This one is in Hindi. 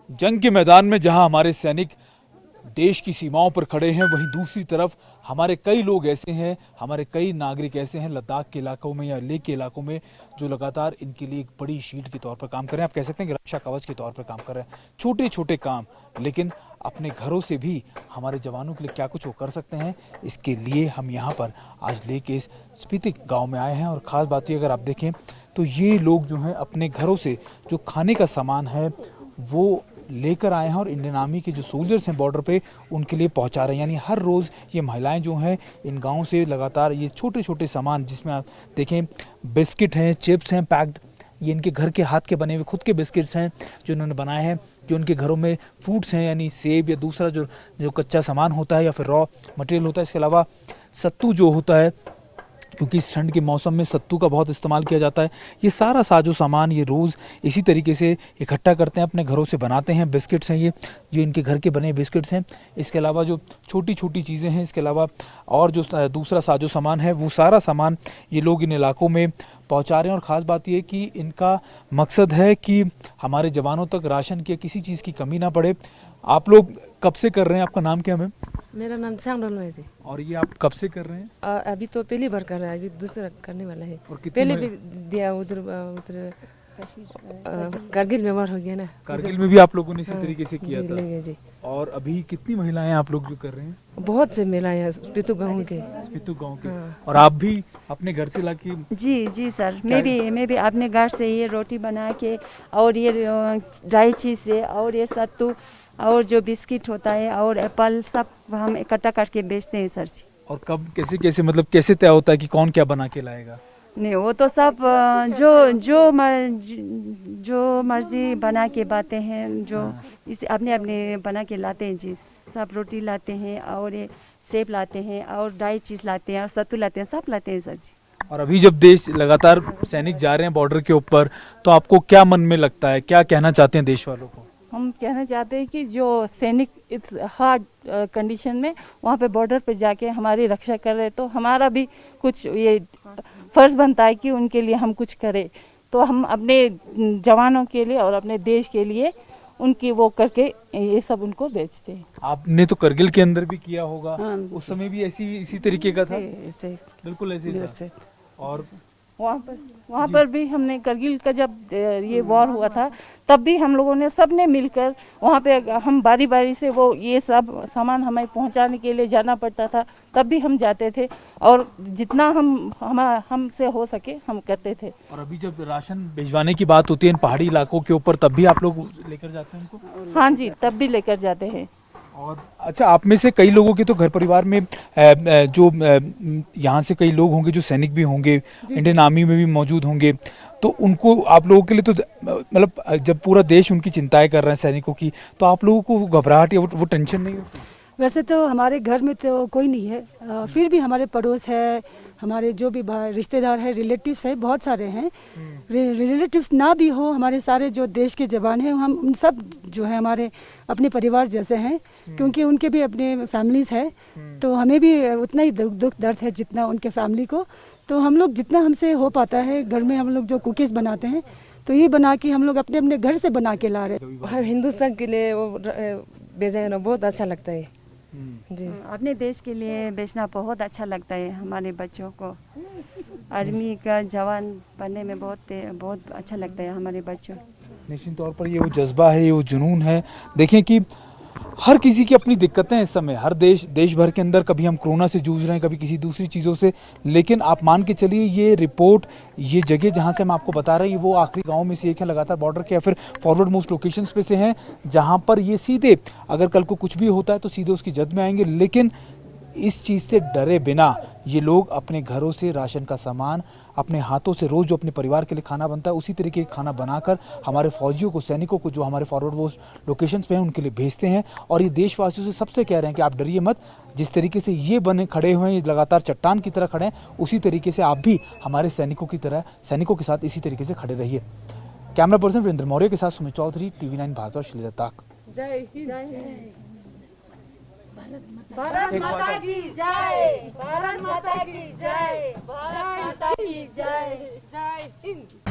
जंग के मैदान में जहां हमारे सैनिक देश की सीमाओं पर खड़े हैं, वहीं दूसरी तरफ हमारे कई लोग ऐसे हैं, हमारे कई नागरिक ऐसे हैं लद्दाख के इलाकों में या लेह के इलाकों में जो लगातार इनके लिए एक बड़ी शील्ड के तौर पर काम कर रहे हैं। आप कह सकते हैं कि रक्षा कवच के तौर पर काम कर रहे हैं। छोटे छोटे काम, लेकिन अपने घरों से भी हमारे जवानों के लिए क्या कुछ वो कर सकते हैं, इसके लिए हम यहाँ पर आज लेह के इस स्पीति गाँव में आए हैं। और ख़ास बात ये अगर आप देखें तो ये लोग जो हैं अपने घरों से जो खाने का सामान है वो लेकर आए हैं और इंडियन आर्मी के जो सोल्जर्स हैं बॉर्डर पे उनके लिए पहुंचा रहे हैं। यानी हर रोज़ ये महिलाएं जो हैं इन गाँव से लगातार ये छोटे छोटे सामान, जिसमें आप देखें बिस्किट हैं, चिप्स हैं पैक्ड, ये इनके घर के हाथ के बने हुए खुद के बिस्किट्स हैं जो इन्होंने बनाए हैं। जो उनके घरों में फूड्स हैं यानी सेब या दूसरा जो कच्चा सामान होता है या फिर रॉ मटेरियल होता है। इसके अलावा सत्तू जो होता है, क्योंकि इस ठंड के मौसम में सत्तू का बहुत इस्तेमाल किया जाता है। ये सारा साजो सामान ये रोज़ इसी तरीके से इकट्ठा करते हैं, अपने घरों से बनाते हैं। बिस्किट्स हैं ये जो इनके घर के बने बिस्किट्स हैं। इसके अलावा जो छोटी छोटी चीज़ें हैं, इसके अलावा और जो दूसरा साजो सामान है वो सारा सामान ये लोग इन इलाकों में पहुंचा रहे हैं। और ख़ास बात यह कि इनका मकसद है कि हमारे जवानों तक राशन की किसी चीज़ की कमी ना पड़े। आप लोग कब से कर रहे हैं? आपका नाम क्या है? मेरा नाम सांगडोलो है जी। और ये आप कब से कर रहे हैं? अभी तो पहली बार कर रहा है, अभी दूसरा करने वाला है। और पहले भी दिया उधर कारगिल में वार हो गया ना, कारगिल में भी आप लोगों ने इसी तरीके से किया था जी। और अभी कितनी महिलाएं आप लोग जो कर रहे हैं? बहुत से महिलाएं हैं स्पीति गाँव के। और आप भी अपने घर से लाके? जी सर, मैं भी अपने घर से ये रोटी बना के और ये ड्राई चीज से और ये सत्तू और जो बिस्किट होता है और एप्पल सब हम इकट्ठा करके बेचते हैं सर जी। और कब कैसे मतलब कैसे तय होता है कि कौन क्या बना के लाएगा? नहीं, वो तो सब जो मर्जी बना के बातें हैं, जो इसे अपने बना के लाते हैं जी। सब रोटी लाते हैं और ये सेब लाते हैं और ड्राई चीज लाते हैं और सत्तू लाते हैं, सब लाते हैं सर जी। और अभी जब देश लगातार सैनिक जा रहे हैं बॉर्डर के ऊपर, तो आपको क्या मन में लगता है, क्या कहना चाहते हैं देश वालों को? हम कहना चाहते हैं कि जो सैनिक इस हार्ड कंडीशन में वहाँ पे बॉर्डर पे जाके हमारी रक्षा कर रहे, तो हमारा भी कुछ ये फर्ज बनता है कि उनके लिए हम कुछ करें। तो हम अपने जवानों के लिए और अपने देश के लिए उनकी वो करके ये सब उनको बेचते हैं। आपने तो करगिल के अंदर भी किया होगा। हाँ, उस समय भी इसी तरीके का था? बिल्कुल ऐसे था। और वहाँ पर भी हमने करगिल का जब ये वॉर हुआ था तब भी हम लोगों ने सबने मिलकर वहाँ पे हम बारी बारी से वो ये सब सामान हमें पहुँचाने के लिए जाना पड़ता था, तब भी हम जाते थे और जितना हमसे हो सके हम करते थे। और अभी जब राशन भिजवाने की बात होती है इन पहाड़ी इलाकों के ऊपर, तब भी आप लोग लेकर जाते हैं उनको? हाँ जी, तब भी लेकर जाते हैं। और अच्छा, आप में से कई लोगों के तो घर परिवार में जो यहाँ से कई लोग होंगे जो सैनिक भी होंगे, इंडियन आर्मी में भी मौजूद होंगे, तो उनको आप लोगों के लिए तो मतलब जब पूरा देश उनकी चिंताएं कर रहे हैं सैनिकों की, तो आप लोगों को घबराहट या वो टेंशन नहीं होती? वैसे तो हमारे घर में तो कोई नहीं है, फिर भी हमारे पड़ोस है, हमारे जो भी रिश्तेदार है, रिलेटिव्स है, बहुत सारे हैं। रिलेटिव्स ना भी हो, हमारे सारे जो देश के जवान हैं हम उन सब जो है हमारे अपने परिवार जैसे हैं, क्योंकि उनके भी अपने फैमिलीज है। तो हमें भी उतना ही दुख दर्द है जितना उनके फैमिली को। तो हम लोग जितना हमसे हो पाता है घर में हम लोग जो कुकीज बनाते हैं, तो ये बना के हम लोग अपने अपने घर से बना के ला रहे हैं। हिंदुस्तान के लिए वो भेजा ना, बहुत अच्छा लगता है जी। अपने देश के लिए बेचना बहुत अच्छा लगता है हमारे बच्चों को। आर्मी का जवान बनने में बहुत अच्छा लगता है हमारे बच्चों। निश्चित तौर पर ये वो जज्बा है, ये वो जुनून है। देखें कि हर किसी की अपनी दिक्कतें इस समय, हर देश भर के अंदर, कभी हम कोरोना से जूझ रहे हैं, कभी किसी दूसरी चीज़ों से, लेकिन आप मान के चलिए ये रिपोर्ट, ये जगह जहां से हम आपको बता रहे हैं, वो आखिरी गांव में से एक है, लगातार बॉर्डर के या फिर फॉरवर्ड मोस्ट लोकेशंस पे से हैं, जहां पर ये सीधे अगर कल को कुछ भी होता है तो सीधे उसकी जद में आएंगे। लेकिन इस चीज़ से डरे बिना ये लोग अपने घरों से राशन का सामान, अपने हाथों से रोज़ जो अपने परिवार के लिए खाना बनता है उसी तरीके का खाना बनाकर हमारे फौजियों को, सैनिकों को जो हमारे फॉरवर्ड पोस्ट लोकेशंस पे हैं उनके लिए भेजते हैं। और ये देशवासियों से सबसे कह रहे हैं कि आप डरिए मत, जिस तरीके से ये बने खड़े हुए हैं, लगातार चट्टान की तरह खड़े हैं, उसी तरीके से आप भी हमारे सैनिकों की तरह सैनिकों के साथ इसी तरीके से खड़े रहिए। कैमरा पर्सन वीरेंद्र मौर्य के साथ सुमित चौधरी, TV9 भारत, लद्दाख। भारत माता की जय, भारत माता की जय, भारत माता की जय, जय हिंद।